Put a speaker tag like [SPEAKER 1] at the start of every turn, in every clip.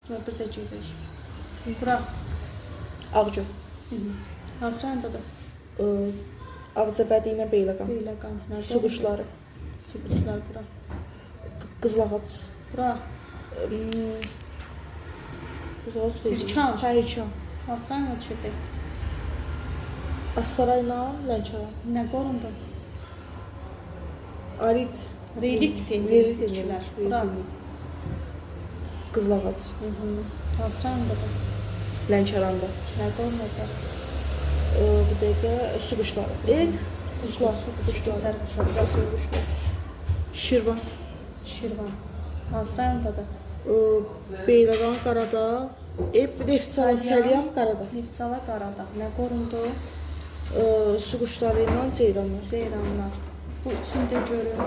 [SPEAKER 1] Bir də gedir. Bura.
[SPEAKER 2] Ağgül.
[SPEAKER 1] Hansı rayondadır?
[SPEAKER 2] Ağcabədi ilə Beyləqan.
[SPEAKER 1] Beyləqan.
[SPEAKER 2] Su quşları.
[SPEAKER 1] Su quşları bura.
[SPEAKER 2] Qızlağac.
[SPEAKER 1] Bura.
[SPEAKER 2] Qızlağac deyil.
[SPEAKER 1] İrçan.
[SPEAKER 2] Hə, İrçan.
[SPEAKER 1] Hansı rayona düşəcək?
[SPEAKER 2] Astaray ilə Lənkəran.
[SPEAKER 1] Nə qorundu?
[SPEAKER 2] Arid.
[SPEAKER 1] Relikdir.
[SPEAKER 2] Relikdir.
[SPEAKER 1] Relikçilər. Bura.
[SPEAKER 2] Qızlağac.
[SPEAKER 1] Hansı rayondadır?
[SPEAKER 2] Lənkəranda.
[SPEAKER 1] Nə qorunacaq?
[SPEAKER 2] Bu dəqiqə su quşları. Quşlar.
[SPEAKER 1] Quşlar.
[SPEAKER 2] Su quşlar. Şirvan.
[SPEAKER 1] Şirvan. Hansı rayondadır?
[SPEAKER 2] Beyləqan, Qaradağ. Neftçala, Səlyam, Qaradağ.
[SPEAKER 1] Neftçala, Qaradağ. Nə qorundu?
[SPEAKER 2] Su quşları ilə ceyranlar.
[SPEAKER 1] Ceyranlar. Bu üçünü də görün.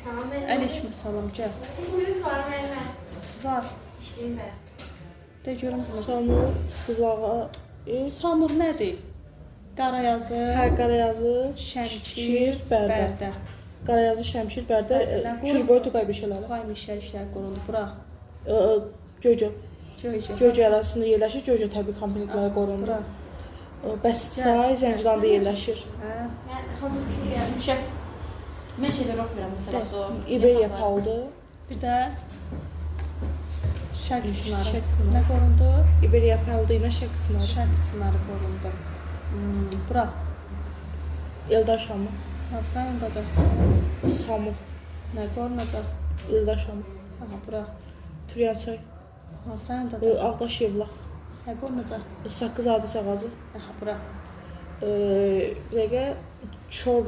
[SPEAKER 3] Salam verin.
[SPEAKER 1] Aleyküm salam, gəl.
[SPEAKER 3] Sesiniz var vermə.
[SPEAKER 1] Var.
[SPEAKER 3] İşləyim də.
[SPEAKER 1] De görüm bunu.
[SPEAKER 2] Samur, Qızlağa.
[SPEAKER 1] Samur nədir? Qarayazı,
[SPEAKER 2] Hə, Qarayazı,
[SPEAKER 1] Şəmkir,
[SPEAKER 2] Bərdə.
[SPEAKER 1] Bərdə.
[SPEAKER 2] Qarayazı, Şəmkir, Bərdə,
[SPEAKER 1] Bərdədən
[SPEAKER 2] Kürboy, Tugay bir şeylər.
[SPEAKER 1] Tugay meşəliklər qorundu. Bura.
[SPEAKER 2] Göcə.
[SPEAKER 1] Göycə.
[SPEAKER 2] Göcə arasında yerləşir, Göcə təbii kompleksləri qorundu.
[SPEAKER 1] Bura.
[SPEAKER 2] Bəs çay Zənciranda yerləşir.
[SPEAKER 1] Hə.
[SPEAKER 3] Mən hazır ki siz gəlmişəm. Mən şeylər oxuyuram məsələn o.
[SPEAKER 2] İberiya paldı.
[SPEAKER 1] Bir də Şərq çınarı.
[SPEAKER 2] Şərq çınarı.
[SPEAKER 1] Nə qorundu?
[SPEAKER 2] İberiya paldı ilə Şərq çınarı.
[SPEAKER 1] Şərq çınarı qorundu. Bura.
[SPEAKER 2] Eldar Şamı.
[SPEAKER 1] Hansı rayondadır?
[SPEAKER 2] Samur.
[SPEAKER 1] Nə qorunacaq?
[SPEAKER 2] Eldar Şamı.
[SPEAKER 1] Aha, bura.
[SPEAKER 2] Türyançay.
[SPEAKER 1] Hansı rayondadır?
[SPEAKER 2] Ağdaş Yevlax.
[SPEAKER 1] Nə qorunacaq?
[SPEAKER 2] Saqqız Adis ağacı.
[SPEAKER 1] Aha, bura.
[SPEAKER 2] Bir dəqiqə Çor